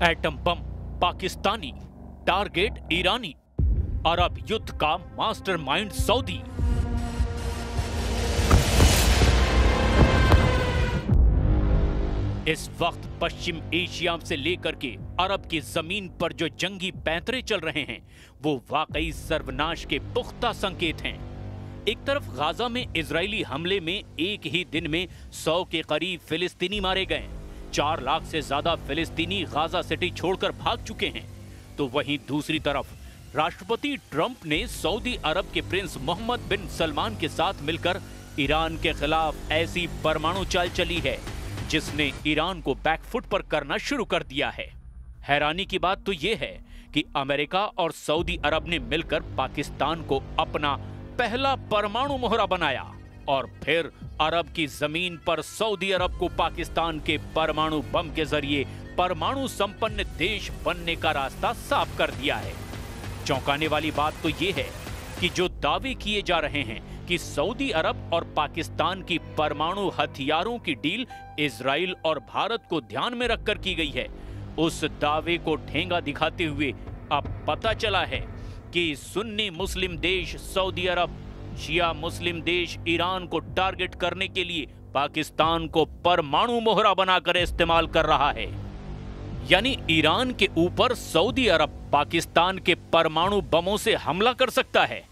Atom bomb Pakistani, target ईरानी, अरब युद्ध का mastermind Saudi. इस वक्त पश्चिम एशिया से लेकर के अरब की जमीन पर जो जंगी पैंतरे चल रहे हैं वो वाकई सर्वनाश के पुख्ता संकेत हैं। एक तरफ गाजा में इजरायली हमले में एक ही दिन में 100 के करीब फिलिस्तीनी मारे गए, 4 लाख से ज्यादा फिलिस्तीनी गाजा सिटी छोड़कर भाग चुके हैं, तो वहीं दूसरी तरफ राष्ट्रपति ट्रंप ने सऊदी अरब के प्रिंस मोहम्मद बिन सलमान के साथ मिलकर ईरान के खिलाफ ऐसी परमाणु चाल चली है जिसने ईरान को बैकफुट पर करना शुरू कर दिया है। हैरानी की बात तो यह है कि अमेरिका और सऊदी अरब ने मिलकर पाकिस्तान को अपना पहला परमाणु मोहरा बनाया और फिर अरब की जमीन पर सऊदी अरब को पाकिस्तान के परमाणु बम के जरिए परमाणु संपन्न देश बनने का रास्ता साफ कर दिया है। चौंकाने वाली बात तो यह है कि जो दावे किए जा रहे हैं कि सऊदी अरब और पाकिस्तान की परमाणु हथियारों की डील इजराइल और भारत को ध्यान में रखकर की गई है, उस दावे को ठेंगा दिखाते हुए अब पता चला है कि सुन्नी मुस्लिम देश सऊदी अरब, शिया मुस्लिम देश ईरान को टारगेट करने के लिए पाकिस्तान को परमाणु मोहरा बनाकर इस्तेमाल कर रहा है। यानी ईरान के ऊपर सऊदी अरब पाकिस्तान के परमाणु बमों से हमला कर सकता है,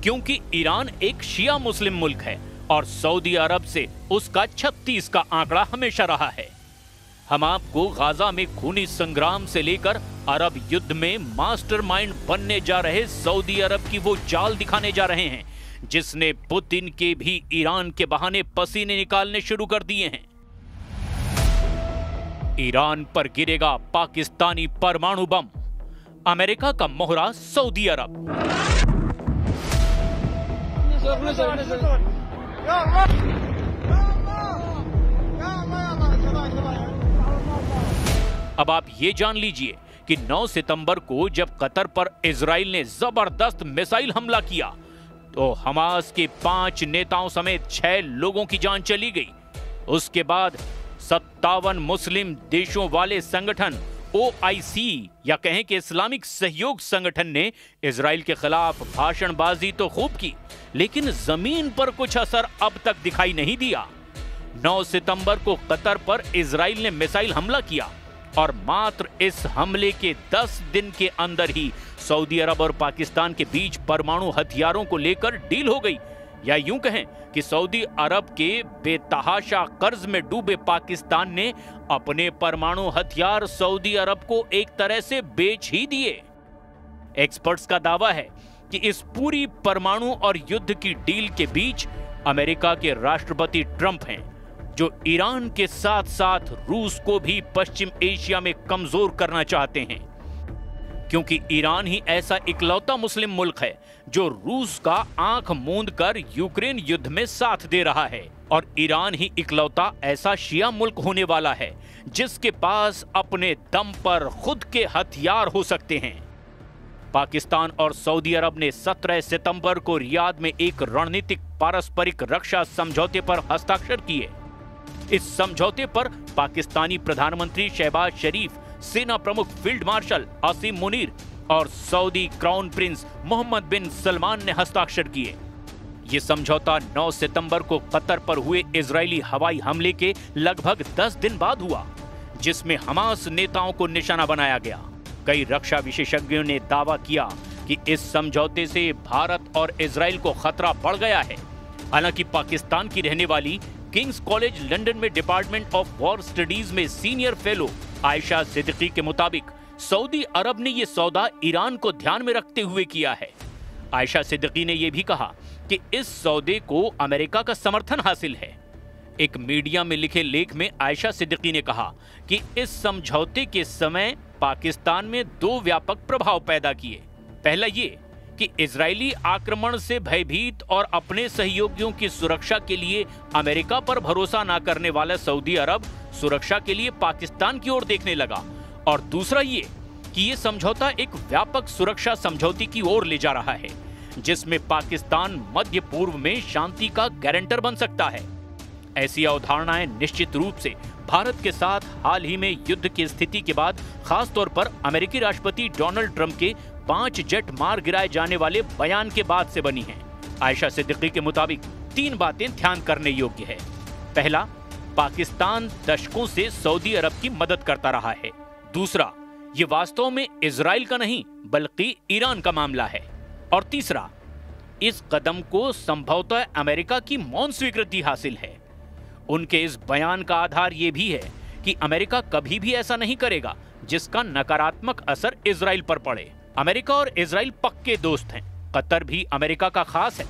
क्योंकि ईरान एक शिया मुस्लिम मुल्क है और सऊदी अरब से उसका 36 का आंकड़ा हमेशा रहा है। हम आपको गाजा में खूनी संग्राम से लेकर अरब युद्ध में मास्टरमाइंड बनने जा रहे सऊदी अरब की वो चाल दिखाने जा रहे हैं जिसने पुतिन के भी ईरान के बहाने पसीने निकालने शुरू कर दिए हैं। ईरान पर गिरेगा पाकिस्तानी परमाणु बम, अमेरिका का मोहरा सऊदी अरब। अब आप ये जान लीजिए कि 9 सितंबर को जब कतर पर इजराइल ने जबरदस्त मिसाइल हमला किया तो हमास के 5 नेताओं समेत 6 लोगों की जान चली गई। उसके बाद 57 मुस्लिम देशों वाले संगठन OIC या कहें कि इस्लामिक सहयोग संगठन ने इजराइल के खिलाफ भाषणबाजी तो खूब की, लेकिन जमीन पर कुछ असर अब तक दिखाई नहीं दिया। 9 सितंबर को कतर पर इजराइल ने मिसाइल हमला किया और मात्र इस हमले के 10 दिन के अंदर ही सऊदी अरब और पाकिस्तान के बीच परमाणु हथियारों को लेकर डील हो गई, या यूं कहें कि सऊदी अरब के बेतहाशा कर्ज में डूबे पाकिस्तान ने अपने परमाणु हथियार सऊदी अरब को एक तरह से बेच ही दिए। एक्सपर्ट्स का दावा है कि इस पूरी परमाणु और युद्ध की डील के बीच अमेरिका के राष्ट्रपति ट्रंप हैं, जो ईरान के साथ साथ रूस को भी पश्चिम एशिया में कमजोर करना चाहते हैं, क्योंकि ईरान ही ऐसा इकलौता मुस्लिम मुल्क है जो रूस का आंख मूंद कर यूक्रेन युद्ध में साथ दे रहा है, और ईरान ही इकलौता ऐसा शिया मुल्क होने वाला है जिसके पास अपने दम पर खुद के हथियार हो सकते हैं। पाकिस्तान और सऊदी अरब ने 17 सितंबर को रियाद में एक रणनीतिक पारस्परिक रक्षा समझौते पर हस्ताक्षर किए। इस समझौते पर पाकिस्तानी प्रधानमंत्री शहबाज शरीफ, सेना प्रमुख फील्ड मार्शल आसिम मुनीर और सऊदी क्राउन प्रिंस मोहम्मद बिन सलमान ने हस्ताक्षर किए। ये समझौता 9 सितंबर को कतर पर हुए इजरायली हवाई हमले के लगभग 10 दिन बाद हुआ, जिसमें हमास नेताओं को निशाना बनाया गया। कई रक्षा विशेषज्ञों ने दावा किया कि इस समझौते से भारत और इजराइल को खतरा बढ़ गया है। हालांकि पाकिस्तान की रहने वाली किंग्स कॉलेज लंदन में डिपार्टमेंट ऑफ वॉर स्टडीज में सीनियर फेलो आयशा सिद्दीकी के मुताबिक सऊदी अरब ने यह सौदा ईरान को ध्यान में रखते हुए किया है। आयशा सिद्दीकी ने यह भी कहा कि इस सौदे को अमेरिका का समर्थन हासिल है। एक मीडिया में लिखे लेख में आयशा सिद्दीकी ने कहा कि इस समझौते के समय पाकिस्तान में 2 व्यापक प्रभाव पैदा किए। पहला ये कि इजरायली आक्रमण से भयभीत और अपने सहयोगियों की सुरक्षा के लिए अमेरिका पर भरोसा न करने वाला सऊदी अरब सुरक्षा के लिए पाकिस्तान की ओर देखने लगा, और दूसरा ये कि ये समझौता एक व्यापक सुरक्षा समझौते की ओर ले जा रहा है जिसमें पाकिस्तान मध्य पूर्व में शांति का गारंटर बन सकता है। ऐसी अवधारणाएं निश्चित रूप से भारत के साथ हाल ही में युद्ध की स्थिति के बाद खास तौर पर अमेरिकी राष्ट्रपति डोनाल्ड ट्रंप के 5 जेट मार गिराए जाने वाले बयान के बाद से बनी हैं। आयशा सिद्दीकी के मुताबिक 3 बातें ध्यान करने योग्य है। पहला, पाकिस्तान दशकों से सऊदी अरब की मदद करता रहा है। दूसरा, ये वास्तव में इजराइल का नहीं बल्कि ईरान का मामला है। और तीसरा, इस कदम को संभवतः अमेरिका की मौन स्वीकृति हासिल है। उनके इस बयान का आधार यह भी है कि अमेरिका कभी भी ऐसा नहीं करेगा जिसका नकारात्मक असर इजराइल पर पड़े। अमेरिका और इजराइल पक्के दोस्त हैं। कतर भी अमेरिका का खास है।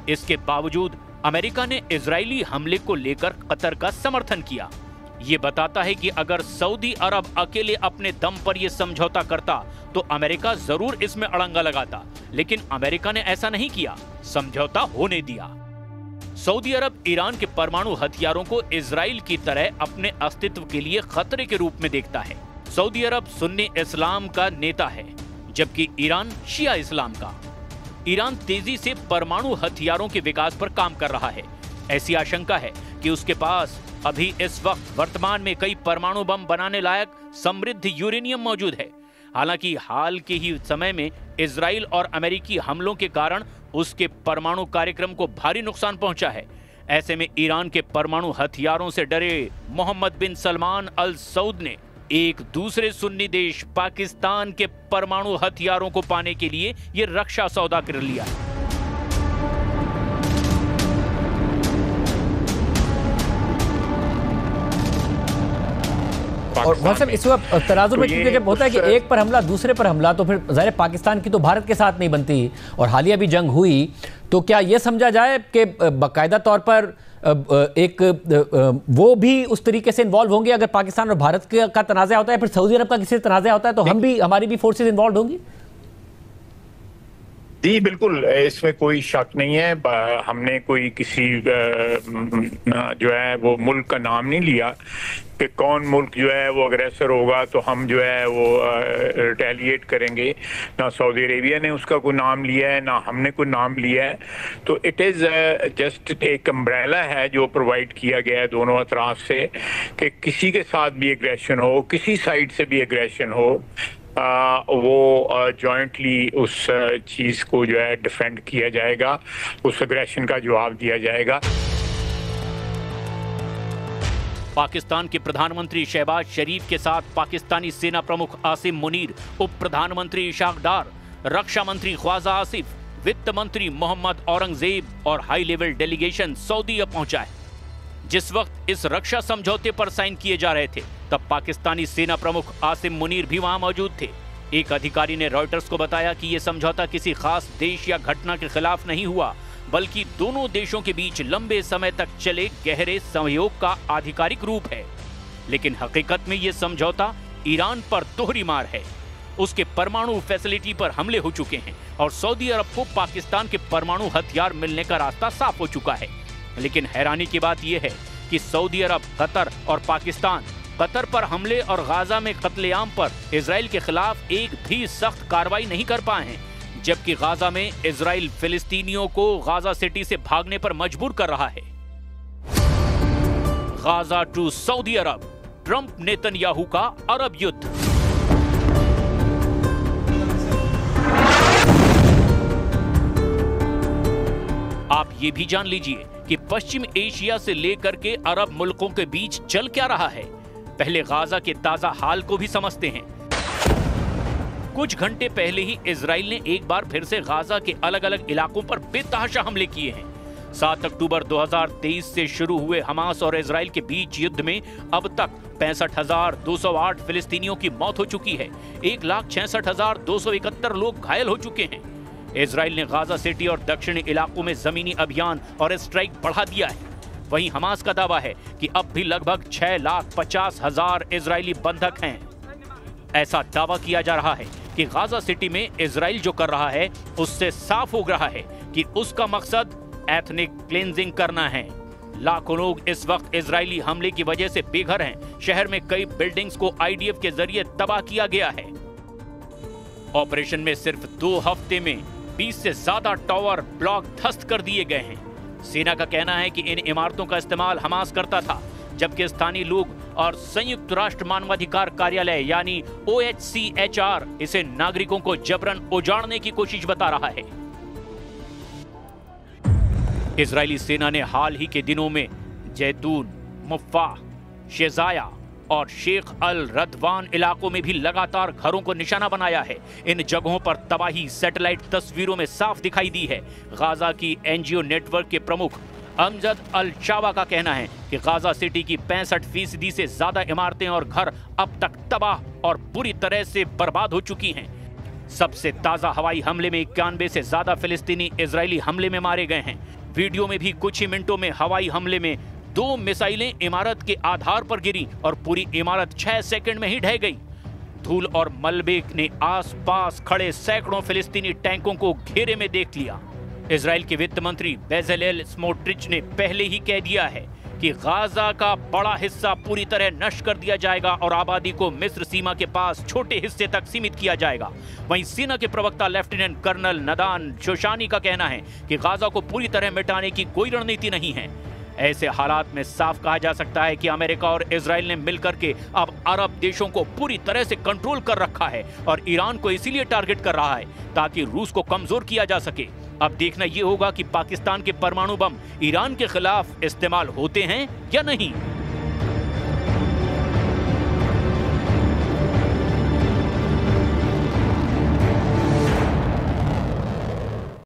इसके बावजूद अमेरिका ने इजरायली हमले को लेकर कतर का समर्थन किया। ये बताता है कि अगर सऊदी अरब अकेले अपने दम पर यह समझौता करता तो अमेरिका जरूर इसमें अड़ंगा लगाता, लेकिन अमेरिका ने ऐसा नहीं किया, समझौता होने दिया। सऊदी अरब ईरान के परमाणु हथियारों को इजराइल की तरह अपने अस्तित्व के लिए खतरे के रूप में देखता है। सऊदी अरब सुन्नी इस्लाम का नेता है, जबकि ईरान शिया इस्लाम का। ईरान तेजी से परमाणु हथियारों के विकास पर काम कर रहा है। ऐसी आशंका है कि उसके पास अभी इस वक्त वर्तमान में कई परमाणु बम बनाने लायक समृद्ध यूरेनियम मौजूद है। हालांकि हाल के ही समय में इजराइल और अमेरिकी हमलों के कारण उसके परमाणु कार्यक्रम को भारी नुकसान पहुंचा है। ऐसे में ईरान के परमाणु हथियारों से डरे मोहम्मद बिन सलमान अल सऊद ने एक दूसरे सुन्नी देश पाकिस्तान के परमाणु हथियारों को पाने के लिए यह रक्षा सौदा कर लिया है। और वैसे इस वक्त तराजू में क्योंकि जब होता है कि एक पर हमला दूसरे पर हमला, तो फिर ज़ाहिर पाकिस्तान की तो भारत के साथ नहीं बनती। और हालिया भी जंग हुई, तो क्या ये समझा जाए कि बाकायदा तौर पर वो भी उस तरीके से इन्वॉल्व होंगे? अगर पाकिस्तान और भारत का तनाज़ा होता है, फिर सऊदी अरब का किसी से तनाज़ा होता है, तो हमारी भी फोर्सेज इन्वॉल्व होंगी? जी बिल्कुल, इसमें कोई शक नहीं है। हमने कोई किसी जो है वो मुल्क का नाम नहीं लिया कि कौन मुल्क जो है वो अग्रेसर होगा तो हम जो है वो रिटेलिएट करेंगे। ना सऊदी अरेबिया ने उसका कोई नाम लिया है, ना हमने कोई नाम लिया है। तो इट इज़ जस्ट एक अम्ब्रेला है जो प्रोवाइड किया गया है दोनों अतराफ से कि किसी के साथ भी एग्रेशन हो, किसी साइड से भी एग्रेशन हो, वो जॉइंटली उस चीज़ को जो है डिफेंड किया जाएगा, उस एग्रेशन का जवाब दिया जाएगा। पाकिस्तान के प्रधानमंत्री शहबाज शरीफ के साथ पाकिस्तानी सेना प्रमुख आसिम मुनीर, उप प्रधानमंत्री इशाक डार, रक्षा मंत्री ख्वाजा आसिफ, वित्त मंत्री मोहम्मद औरंगजेब और हाई लेवल डेलीगेशन सऊदी अरब पहुंचा है। जिस वक्त इस रक्षा समझौते पर साइन किए जा रहे थे, तब पाकिस्तानी सेना प्रमुख आसिम मुनीर भी वहां मौजूद थे। एक अधिकारी ने रॉयटर्स को बताया कि यह समझौता किसी खास देश या घटना के खिलाफ नहीं हुआ, बल्कि दोनों देशों के बीच लंबे समय तक चले गहरे सहयोग का आधिकारिक रूप है। लेकिन हकीकत में यह समझौता ईरान पर दोहरी मार है। उसके परमाणु फैसिलिटी पर हमले हो चुके हैं और सऊदी अरब को पाकिस्तान के परमाणु हथियार मिलने का रास्ता साफ हो चुका है। लेकिन हैरानी की बात यह है कि सऊदी अरब, कतर और पाकिस्तान कतर पर हमले और गाजा में कत्लेआम पर इजराइल के खिलाफ एक भी सख्त कार्रवाई नहीं कर पाए हैं, जबकि गाजा में इजराइल फिलिस्तीनियों को गाजा सिटी से भागने पर मजबूर कर रहा है। Gaza to Saudi Arab, Trump Netanyahu का अरब युद्ध। आप ये भी जान लीजिए कि पश्चिम एशिया से लेकर के अरब मुल्कों के बीच चल क्या रहा है। पहले गाजा के ताजा हाल को भी समझते हैं। कुछ घंटे पहले ही इजराइल ने एक बार फिर से गाजा के अलग अलग इलाकों पर बेतहाशा हमले किए हैं। 7 अक्टूबर 2023 से शुरू हुए हमास और इजराइल के बीच युद्ध में अब तक 65,208 फिलिस्तीनियों की मौत हो चुकी है। 1,66,271 लोग घायल हो चुके हैं। इजराइल ने गाजा सिटी और दक्षिणी इलाकों में जमीनी अभियान और स्ट्राइक बढ़ा दिया है। वहीं हमास का दावा है कि अब भी लगभग 6,50,000 इजरायली बंधक हैं। ऐसा दावा किया जा रहा है कि गाजा सिटी में इजराइल जो कर रहा है उससे साफ हो रहा है कि उसका मकसद एथनिक क्लींजिंग करना है। लाखों लोग इस वक्त इजरायली हमले की वजह से बेघर हैं। शहर में कई बिल्डिंग्स को आईडीएफ के जरिए तबाह किया गया है। ऑपरेशन में सिर्फ 2 हफ्ते में 20 से ज्यादा टावर ब्लॉक ध्वस्त कर दिए गए हैं। सेना का कहना है कि इन इमारतों का इस्तेमाल हमास करता था, जबकि स्थानीय लोग और संयुक्त राष्ट्र मानवाधिकार कार्यालय यानी OHCHR इसे नागरिकों को जबरन उजाड़ने की कोशिश बता रहा है। इजरायली सेना ने हाल ही के दिनों में जैतून, मुफ्फा, शेजाया और शेख अल रदवान इलाकों में भी लगातार घरों को निशाना बनाया है। इन जगहों पर तबाही सैटेलाइट तस्वीरों में साफ दिखाई दी है। गाजा की NGO नेटवर्क के प्रमुख अमजद अल चावा का कहना है कि गाजा सिटी की 65% से ज्यादा इमारतें और घर अब तक तबाह और बुरी तरह से बर्बाद हो चुकी हैं। सबसे ताजा हवाई हमले में 91 से ज्यादा फिलिस्तीनी इजरायली हमले में मारे गए हैं। वीडियो में भी कुछ ही मिनटों में हवाई हमले में 2 मिसाइलें इमारत के आधार पर गिरी और पूरी इमारत 6 सेकंड में ही ढह गई। धूल और मलबे ने आसपास खड़े सैकड़ों फिलिस्तीनी टैंकों को घेरे में देख लिया। इजराइल के वित्त मंत्री बेज़लेल स्मोट्रिच ने पहले ही कह दिया है कि गाजा का बड़ा हिस्सा पूरी तरह नष्ट कर दिया जाएगा और आबादी को मिस्र सीमा के पास छोटे हिस्से तक सीमित किया जाएगा। वहीं सेना के प्रवक्ता लेफ्टिनेंट कर्नल नदान शोशानी का कहना है कि गाजा को पूरी तरह मिटाने की कोई रणनीति नहीं है। ऐसे हालात में साफ कहा जा सकता है कि अमेरिका और इजराइल ने मिलकर के अब अरब देशों को पूरी तरह से कंट्रोल कर रखा है और ईरान को इसीलिए टारगेट कर रहा है ताकि रूस को कमजोर किया जा सके। अब देखना यह होगा कि पाकिस्तान के परमाणु बम ईरान के खिलाफ इस्तेमाल होते हैं या नहीं।